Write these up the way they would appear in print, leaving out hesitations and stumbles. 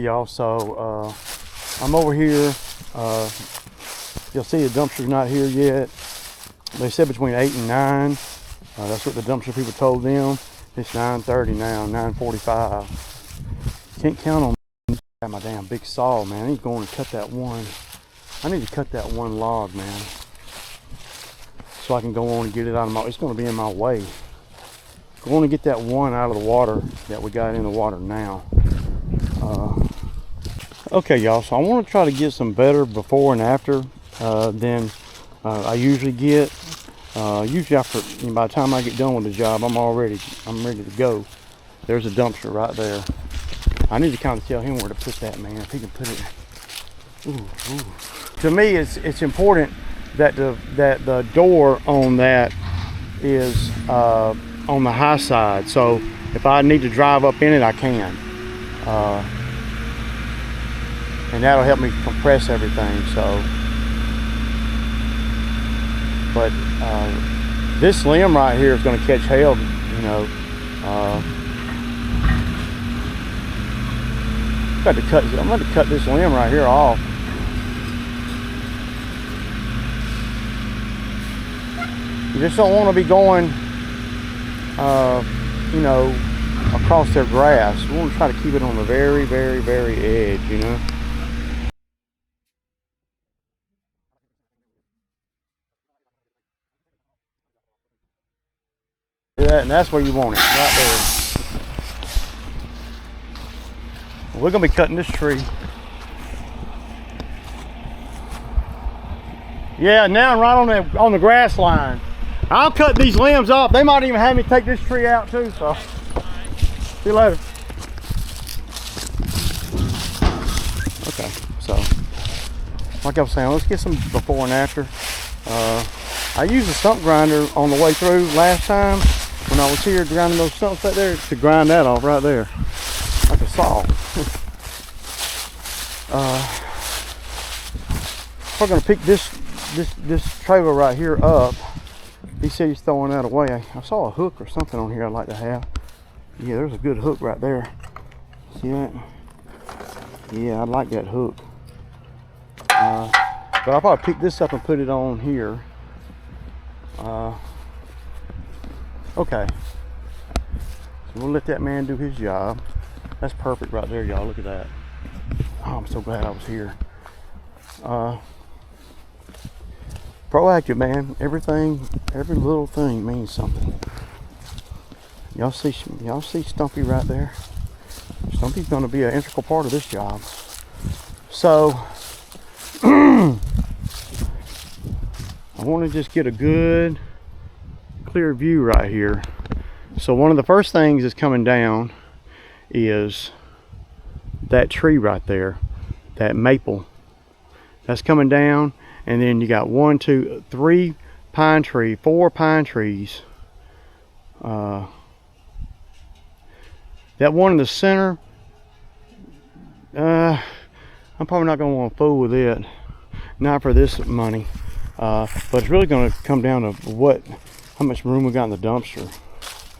Y'all, so I'm over here. You'll see the dumpster's not here yet. They said between 8 and 9. That's what the dumpster people told them. It's 9:30 now, 9:45. Can't count on my damn big saw, man. I need to go and cut that one. I need to cut that one log, man, so I can go on and get it out of my. It's going to be in my way. Go on and get that one out of the water that we got in the water now. Okay, y'all. So I want to try to get some better before and after than I usually get. Usually after, by the time I get done with the job, I'm ready to go. There's a dumpster right there. I need to kind of tell him where to put that, man. If he can put it. Ooh. To me, it's important that the door on that is on the high side. So if I need to drive up in it, I can. And that'll help me compress everything. So, but this limb right here is going to catch hell, you know. I'm going to cut this limb right here off. You just don't want to be going, you know, across their grass. We want to try to keep it on the very, very, very edge, you know. That, and that's where you want it, right there. We're gonna be cutting this tree. Yeah, now right on the grass line. I'll cut these limbs off. They might even have me take this tree out too. So, see you later. Okay, so like I was saying, let's get some before and after. I used a stump grinder on the way through last time. When I was here grinding those stumps right there, to grind that off right there, like a saw. We're gonna pick this trailer right here up. He said he's throwing that away. I saw a hook or something on here I'd like to have. Yeah, there's a good hook right there. See that? Yeah, I'd like that hook. But I'll probably pick this up and put it on here. Okay, so we'll let that man do his job. That's perfect right there, y'all. Look at that. Oh, I'm so glad I was here. Proactive, man. Every little thing means something. Y'all see Stumpy right there? Stumpy's going to be an integral part of this job. So I want to just get a good clear view right here. So one of the first things that's coming down is that tree right there, that maple. That's coming down, and then you got 1, 2, 3 pine tree, 4 pine trees. That one in the center, I'm probably not going to want to fool with it, not for this money. But it's really going to come down to how much room we got in the dumpster.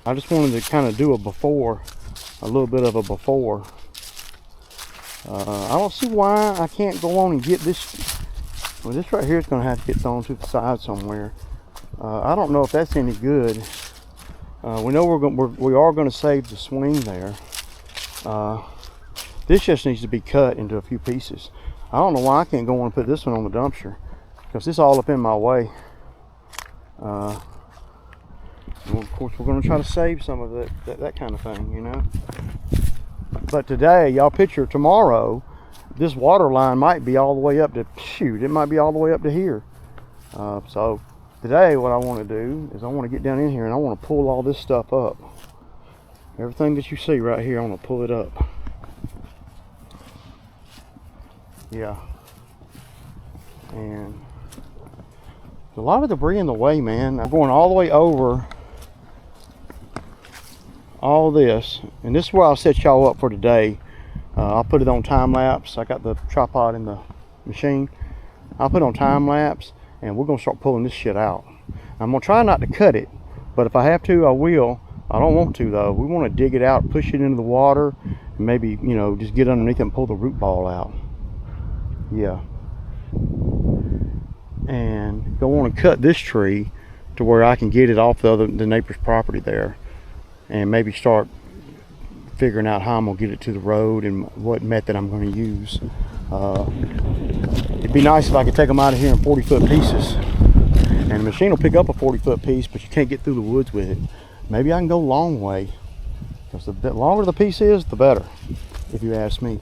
I just wanted to kind of do a little bit of a before. I don't see why I can't go on and get this. Well, this right here is going to have to get thrown to the side somewhere. I don't know if that's any good. We know we are going to save the swing there. This just needs to be cut into a few pieces. I don't know why I can't go on and put this one on the dumpster, because it's all up in my way. Well, of course, we're going to try to save some of that kind of thing, you know. But today, y'all picture tomorrow, this water line might be all the way up to, it might be all the way up to here. So today, what I want to do is I want to get down in here and I want to pull all this stuff up. Everything that you see right here, I want to pull it up. Yeah. And a lot of debris in the way, man. I'm going all the way over all this, and this is where I'll set y'all up for today. I'll put it on time lapse. I got the tripod in the machine. I'll put it on time lapse, and we're gonna start pulling this shit out. I'm gonna try not to cut it, but if I have to, I will. I don't want to though. We want to dig it out, push it into the water, maybe, you know, just get underneath it and pull the root ball out. Yeah. And go on and cut this tree to where I can get it off the neighbor's property there, and maybe start figuring out how I'm gonna get it to the road and what method I'm gonna use. It'd be nice if I could take them out of here in 40-foot pieces, and the machine will pick up a 40-foot piece, but you can't get through the woods with it. Maybe I can go long way, because the longer the piece is, the better, if you ask me.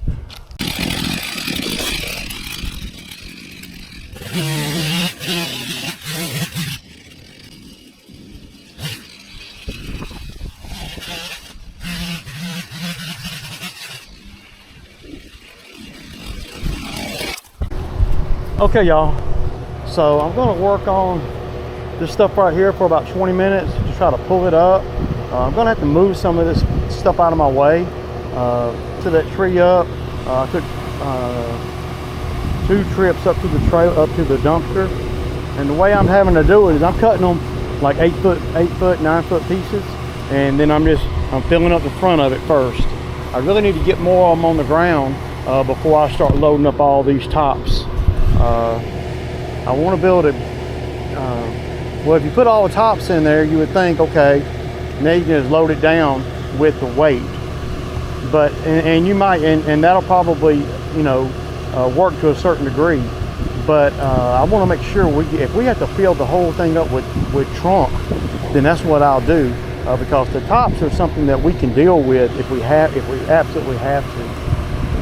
Okay, y'all, so I'm going to work on this stuff right here for about 20 minutes to try to pull it up. I'm going to have to move some of this stuff out of my way to that tree up. I took 2 trips up to the trail, up to the dumpster, and the way I'm having to do it is I'm cutting them like 8-foot, 9-foot pieces, and then I'm filling up the front of it first. I really need to get more of them on the ground before I start loading up all these tops. I want to build it. Well, if you put all the tops in there, you would think, okay, now you can just load it down with the weight. But and you might, and that'll probably, you know, work to a certain degree. But I want to make sure if we have to fill the whole thing up with trunk, then that's what I'll do, because the tops are something that we can deal with if we absolutely have to,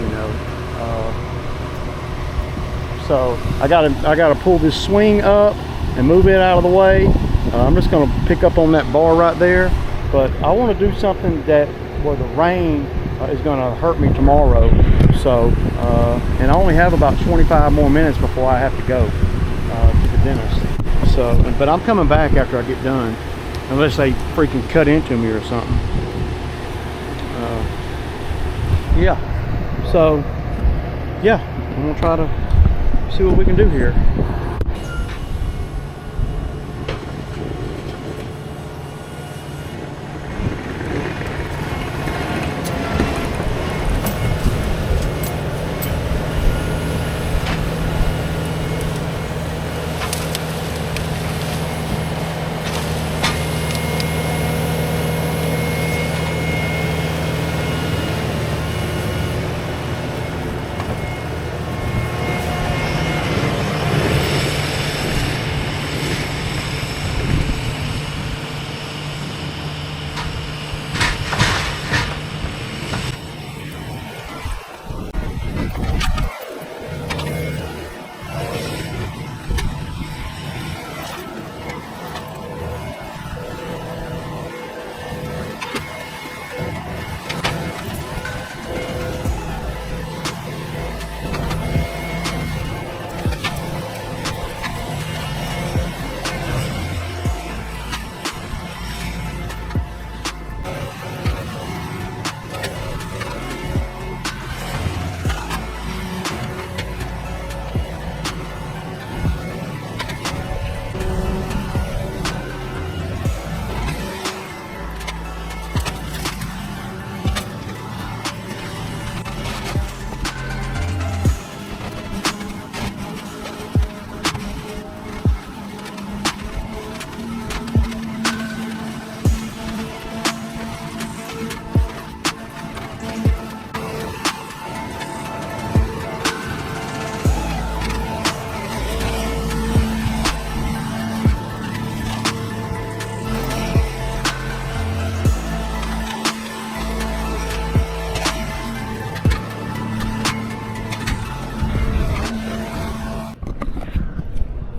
you know. So I gotta pull this swing up and move it out of the way. I'm just gonna pick up on that bar right there, but I want to do something that where the rain is gonna hurt me tomorrow. So and I only have about 25 more minutes before I have to go to the dentist. So, but I'm coming back after I get done, unless they freaking cut into me or something. Yeah. So yeah, I'm gonna try to see what we can do here.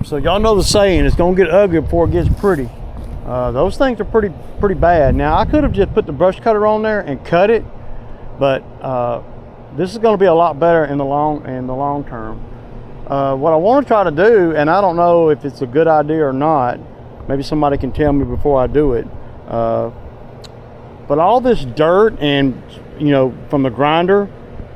So y'all know the saying, it's gonna get ugly before it gets pretty. Those things are pretty bad. Now I could have just put the brush cutter on there and cut it, but this is gonna be a lot better in the long term. What I want to try to do, and I don't know if it's a good idea or not, maybe somebody can tell me before I do it, but all this dirt and, you know, from the grinder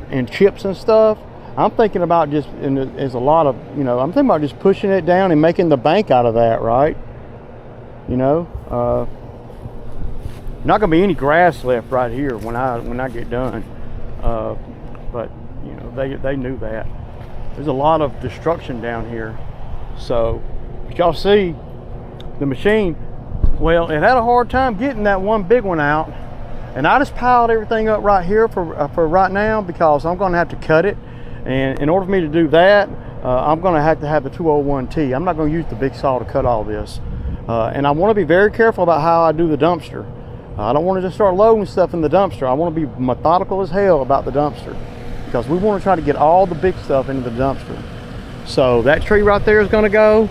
and chips and stuff, I'm thinking about just, and there's a lot of, you know, I'm thinking about just pushing it down and making the bank out of that, right? You know, not gonna be any grass left right here when I get done. but you know, they knew that. There's a lot of destruction down here. So, but y'all see the machine, well, it had a hard time getting that one big one out. And I just piled everything up right here for right now, because I'm gonna have to cut it. And in order for me to do that, I'm gonna have to have the 201T. I'm not gonna use the big saw to cut all this. And I wanna be very careful about how I do the dumpster. I don't wanna just start loading stuff in the dumpster. I wanna be methodical as hell about the dumpster, because we wanna try to get all the big stuff into the dumpster. So that tree right there is gonna go.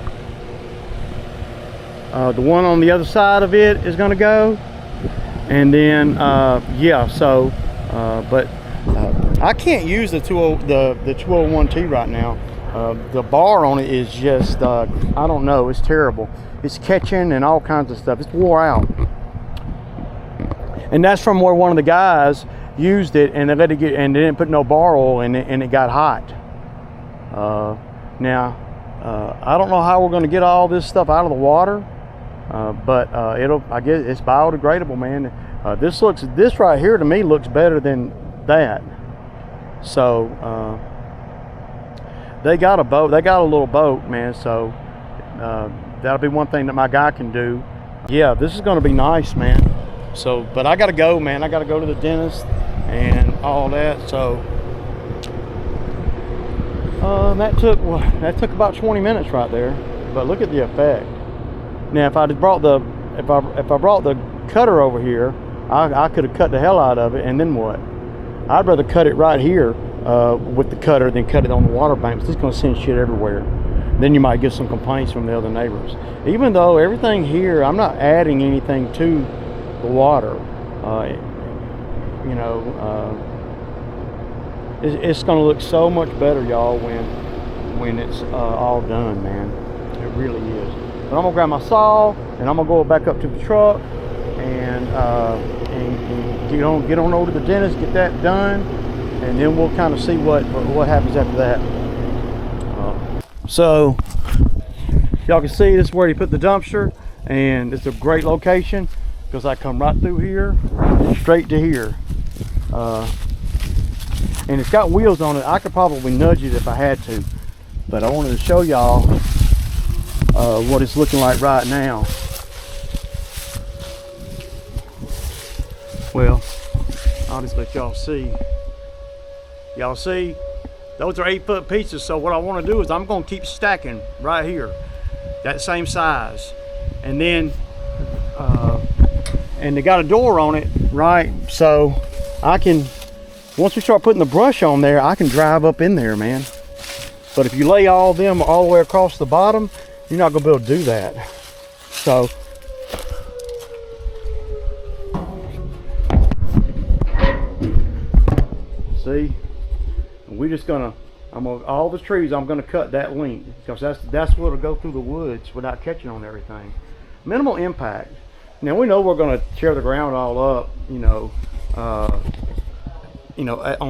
The one on the other side of it is gonna go. And then, yeah, so, but I can't use the 201T right now. The bar on it is just, I don't know, it's terrible. It's catching and all kinds of stuff. It's wore out. And that's from where one of the guys used it and they let it get, and they didn't put no bar oil in it, and it got hot. Now, I don't know how we're gonna get all this stuff out of the water. But I guess it's biodegradable, man. This right here to me looks better than that. So they got a boat, they got a little boat, man. So that'll be one thing that my guy can do. Yeah, this is gonna be nice, man. So, but I gotta go, man. I gotta go to the dentist and all that. So that took about 20 minutes right there. But look at the effect. Now, if I brought the cutter over here, I could have cut the hell out of it, and then what? I'd rather cut it right here with the cutter than cut it on the water bank. It's going to send shit everywhere. Then you might get some complaints from the other neighbors. Even though everything here, I'm not adding anything to the water. You know, it's going to look so much better, y'all, when it's all done, man. It really is. But I'm gonna grab my saw and I'm gonna go back up to the truck and get on over to the dentist, get that done, and then we'll kind of see what happens after that. So y'all can see this is where he put the dumpster, and it's a great location because I come right through here, straight to here, and it's got wheels on it. I could probably nudge it if I had to, but I wanted to show y'all what it's looking like right now. Well, I'll just let y'all see. Y'all see, those are 8-foot pieces. So what I want to do is I'm going to keep stacking right here, that same size, and then and they got a door on it, right? So I can, once we start putting the brush on there, I can drive up in there, man. But if you lay all them all the way across the bottom, you're not gonna be able to do that. So see, we're just gonna, all the trees I'm gonna cut that length, because that's what'll go through the woods without catching on everything. Minimal impact. Now we know we're gonna tear the ground all up, you know, on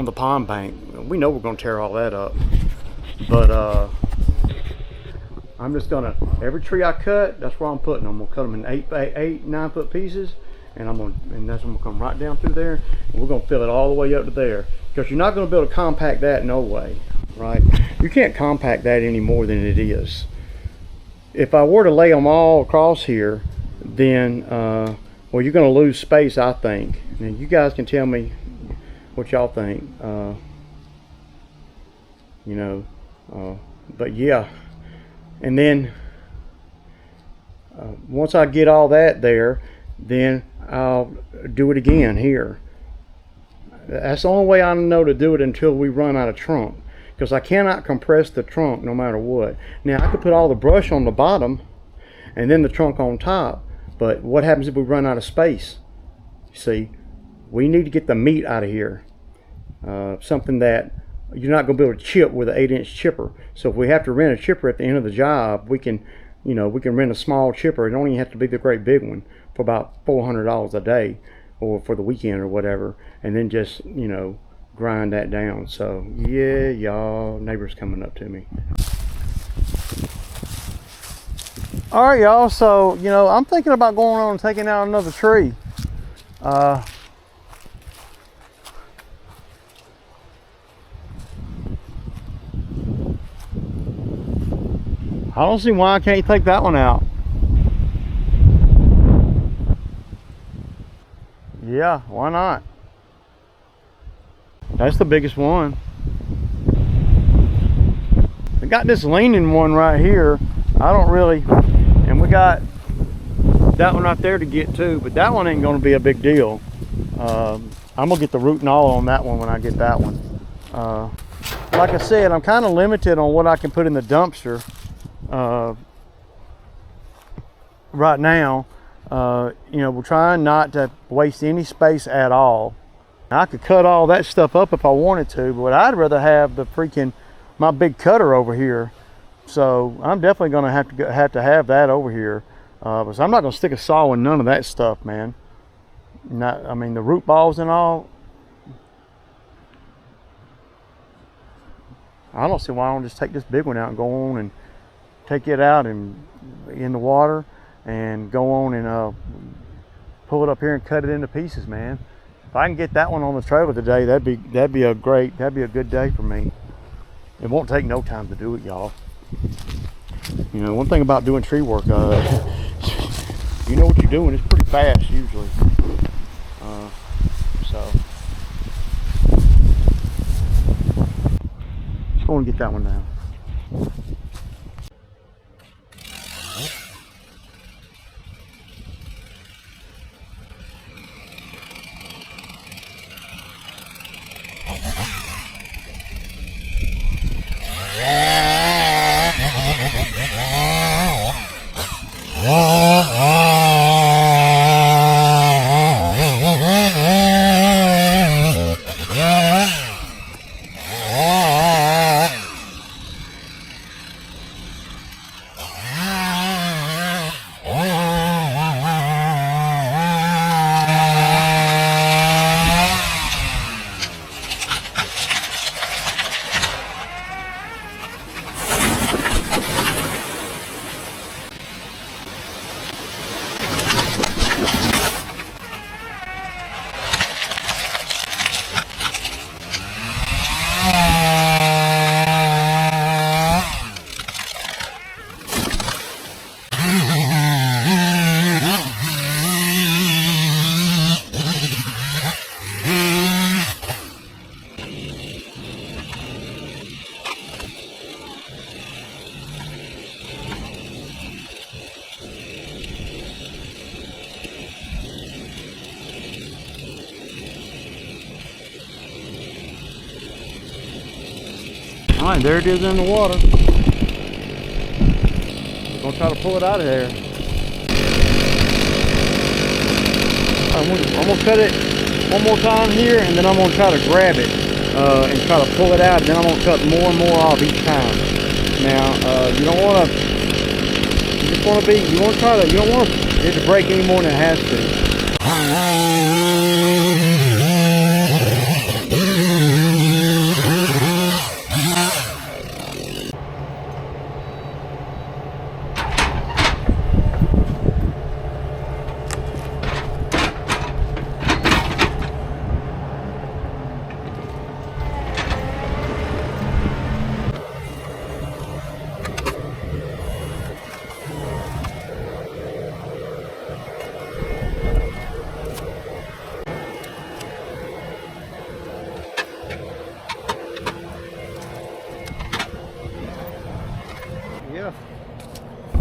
the pond bank. We know we're gonna tear all that up, but I'm just gonna, every tree I cut, that's where I'm putting them. I'm gonna cut them in 9-foot pieces, and that's gonna come right down through there, and we're gonna fill it all the way up to there, because you're not gonna be able to compact that no way, right? You can't compact that any more than it is. If I were to lay them all across here, then well, you're gonna lose space, I think. Now you guys can tell me what y'all think. You know, but yeah. And then once I get all that there, then I'll do it again here. That's the only way I know to do it until we run out of trunk, because I cannot compress the trunk no matter what. Now I could put all the brush on the bottom and then the trunk on top, but what happens if we run out of space? See, we need to get the meat out of here. Something that you're not going to be able to chip with an 8-inch chipper. So if we have to rent a chipper at the end of the job, we can, you know, we can rent a small chipper. It don't even have to be the great big one, for about $400 a day, or for the weekend or whatever, and then just, you know, grind that down. So yeah, y'all, neighbors coming up to me. All right, y'all, so you know, I'm thinking about going on and taking out another tree. I don't see why I can't take that one out. Yeah, why not? That's the biggest one. We got this leaning one right here. I don't really, and we got that one right there to get to, but that one ain't gonna be a big deal. I'm gonna get the root and all on that one when I get that one. Like I said, I'm kind of limited on what I can put in the dumpster right now. You know, we're trying not to waste any space at all. I could cut all that stuff up if I wanted to, but I'd rather have the freaking my big cutter over here. So I'm definitely gonna have to have that over here. Because I'm not gonna stick a saw in none of that stuff, man. Not, I mean, the root balls and all. I don't see why I don't just take this big one out and go on and take it out and in the water and go on and pull it up here and cut it into pieces, man. If I can get that one on the trailer today, that'd be a good day for me. It won't take no time to do it, y'all. You know, one thing about doing tree work, you know what you're doing. It's pretty fast usually. So just go and get that one now. All right, there it is in the water. We're gonna try to pull it out of there. I'm gonna cut it one more time here, and then I'm gonna try to grab it and try to pull it out. And then I'm gonna cut more and more off each time. Now, you don't want to. You just want to be. You want to try to. You don't want it to break any more than it has to.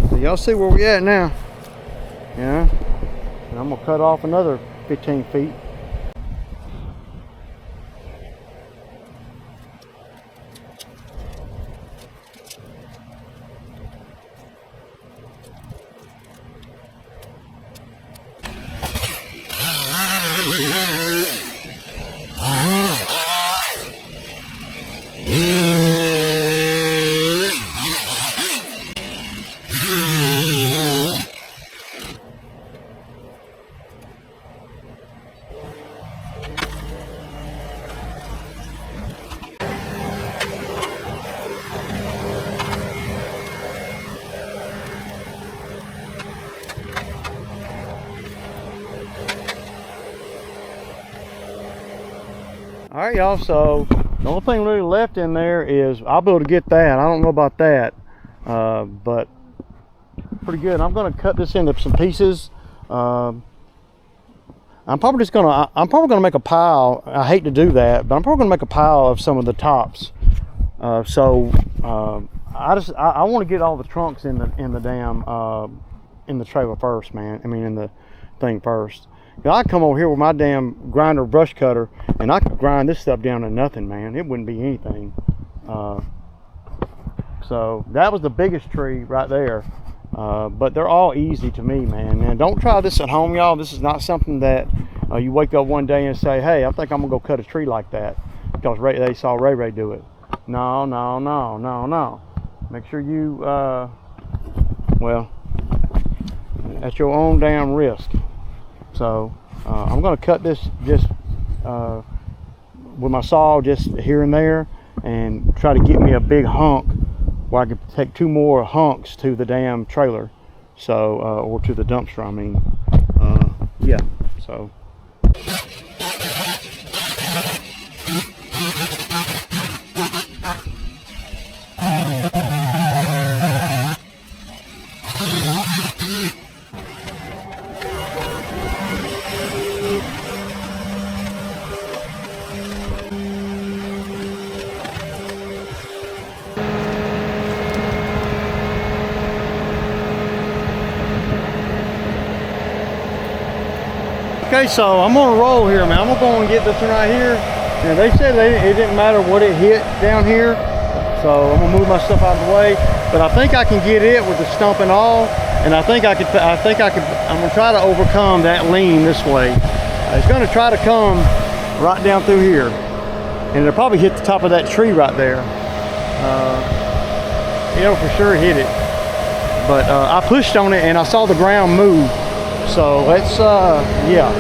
So y'all see where we at now. Yeah. And I'm gonna cut off another 15 feet. All right, y'all, so the only thing really left in there is I'll be able to get that. I don't know about that, but pretty good. I'm gonna cut this into some pieces. I'm probably gonna make a pile. I hate to do that, but I'm probably gonna make a pile of some of the tops. I want to get all the trunks in the damn in the trailer first, man. I mean, in the thing first. I come over here with my damn grinder brush cutter, and I could grind this stuff down to nothing, man. It wouldn't be anything. So that was the biggest tree right there. But they're all easy to me, man. And don't try this at home, y'all. This is not something that you wake up one day and say, hey, I think I'm gonna go cut a tree like that because they saw Ray do it. No. Make sure you, well, at your own damn risk. So I'm gonna cut this just with my saw just here and there, and try to get me a big hunk where I could take 2 more hunks to the damn trailer, so or to the dumpster, I mean. Yeah, so. Okay, so I'm gonna roll here, man. I'm gonna go and get this one right here. And they said it didn't matter what it hit down here, so I'm gonna move my stuff out of the way. But I think I can get it with the stump and all, and I'm gonna try to overcome that lean this way. It's gonna try to come right down through here, and it'll probably hit the top of that tree right there. It'll for sure hit it. But I pushed on it and I saw the ground move. So let's, yeah.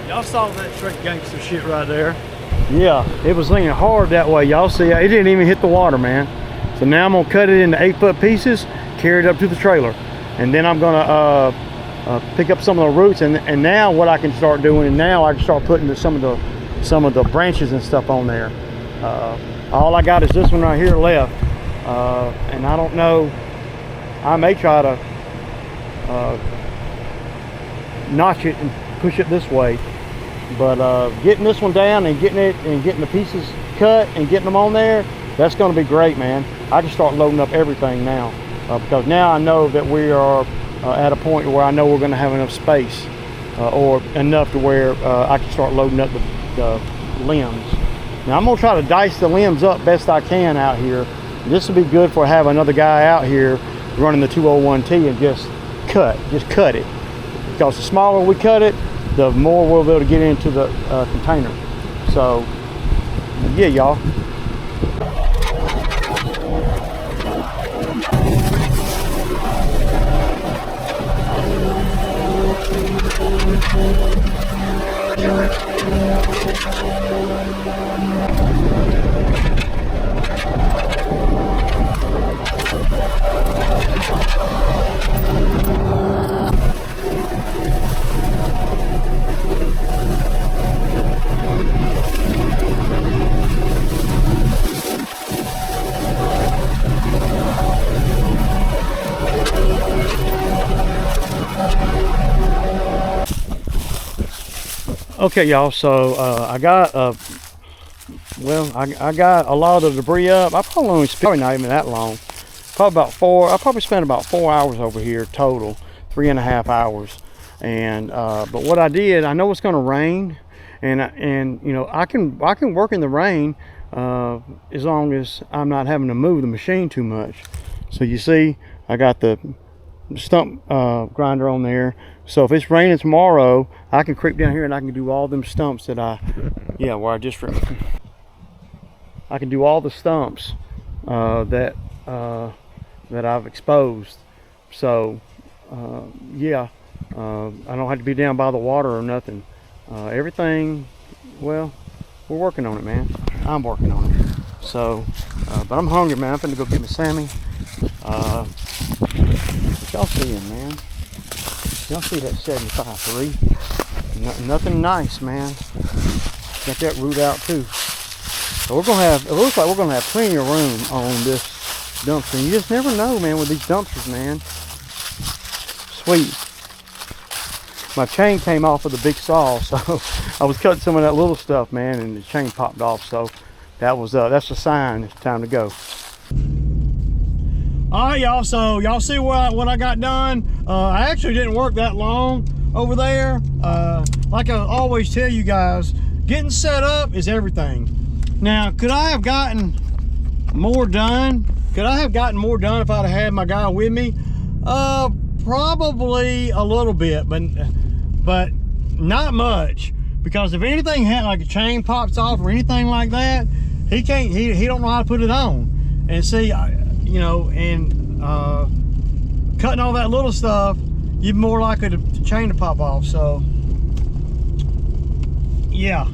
Y'all saw that straight gangster shit right there. Yeah, it was leaning hard that way. Y'all see, it didn't even hit the water, man. So now I'm gonna cut it into 8-foot pieces, carry it up to the trailer. And then I'm gonna pick up some of the roots, and now what I can start doing, now I can start putting some of the branches and stuff on there. All I got is this one right here left, and I don't know, I may try to notch it and push it this way, but getting this one down and getting the pieces cut and getting them on there, that's going to be great, man. I can start loading up everything now, because now I know that we are at a point where I know we're going to have enough space, or enough to where I can start loading up the limbs. Now I'm going to try to dice the limbs up best I can out here. This would be good for having another guy out here running the 201T and just cut it. Because the smaller we cut it, the more we'll be able to get into the container. So yeah, y'all. Okay, y'all, so I got I got a lot of debris up. I probably only spent, probably not even that long, probably about 4. I probably spent about 4 hours over here total, 3.5 hours. And but what I did, I know it's going to rain, and you know, I can work in the rain as long as I'm not having to move the machine too much. So you see, I got the stump grinder on there. So if it's raining tomorrow, I can creep down here and I can do all them stumps that I can do all the stumps that I've exposed. So yeah, I don't have to be down by the water or nothing. Everything, well, we're working on it, man. I'm working on it. So but I'm hungry, man. I'm finna go get my Sammy. Y'all seeing, man? Y'all see that 75.3? Nothing nice, man. Got that root out too. So we're gonna have, it looks like we're gonna have plenty of room on this dumpster. And you just never know, man, with these dumpsters, man. Sweet. My chain came off of the big saw, so I was cutting some of that little stuff, man, and the chain popped off. So that's a sign it's time to go. All right, y'all, so y'all see what I got done. I actually didn't work that long over there. Like I always tell you guys, getting set up is everything. Now, could I have gotten more done? Could I have gotten more done if I'd have had my guy with me? Probably a little bit, but not much. Because if anything had, like a chain pops off or anything like that, he don't know how to put it on. And see, you know, and cutting all that little stuff, you're more likely to chain to pop off. So yeah,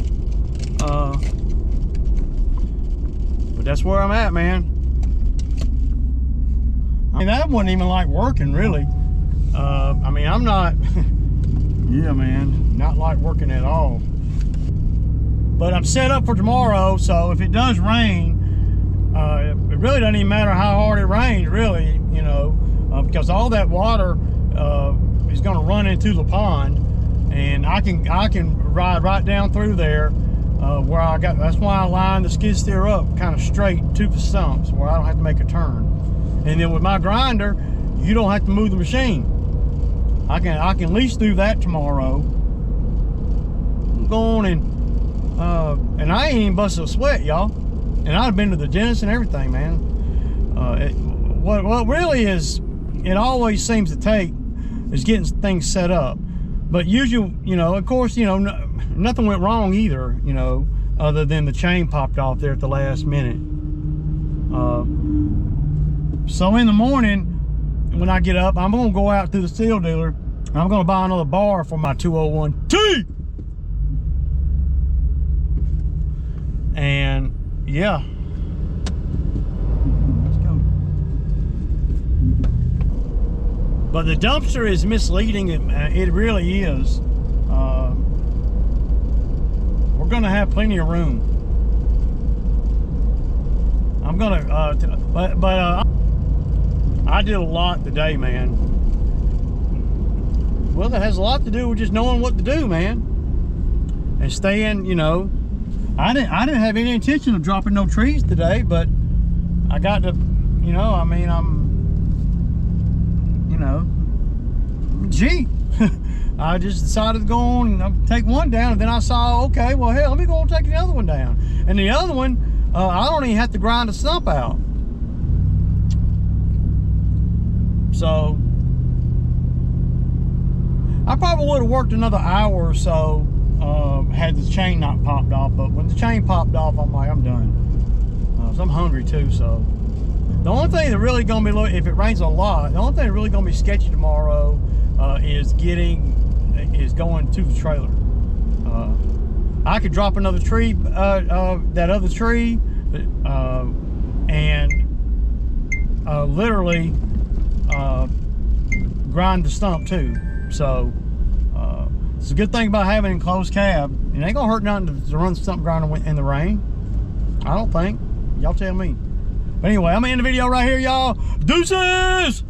but that's where I'm at, man. I mean, that wasn't even like working, really. I mean, I'm not yeah, man, not like working at all. But I'm set up for tomorrow, so if it does rain, it really doesn't even matter how hard it rains, really, you know, because all that water is going to run into the pond, and I can ride right down through there where I got. That's why I lined the skid steer up kind of straight to the stumps where I don't have to make a turn. And then with my grinder, you don't have to move the machine. I can lease through that tomorrow. I'm going and I ain't even busted a sweat, y'all. And I've been to the dentist and everything, man. What really is, it always seems to take is getting things set up. But usually, you know, of course, you know, nothing went wrong either, you know, other than the chain popped off there at the last minute. So in the morning, when I get up, I'm gonna go out to the steel dealer and I'm gonna buy another bar for my 201T. And yeah, let's go. But the dumpster is misleading. It really is. We're gonna have plenty of room. I'm gonna, I did a lot today, man. Well, that has a lot to do with just knowing what to do, man, and staying, you know. I didn't have any intention of dropping no trees today, but I got to, you know, I mean, you know, gee, I just decided to go on and take one down, and then I saw, okay, well, hell, let me go and take the other one down. And the other one, I don't even have to grind a stump out. So I probably would have worked another hour or so had the chain not popped off, but when the chain popped off, I'm like, I'm done. So I'm hungry too. So the only thing that really gonna be, if it rains a lot, the only thing that really gonna be sketchy tomorrow is going to the trailer. I could drop another tree, that other tree, and literally grind the stump too. So it's a good thing about having an enclosed cab. It ain't gonna hurt nothing to run the stump grinder in the rain. I don't think. Y'all tell me. But anyway, I'm gonna end the video right here, y'all. Deuces!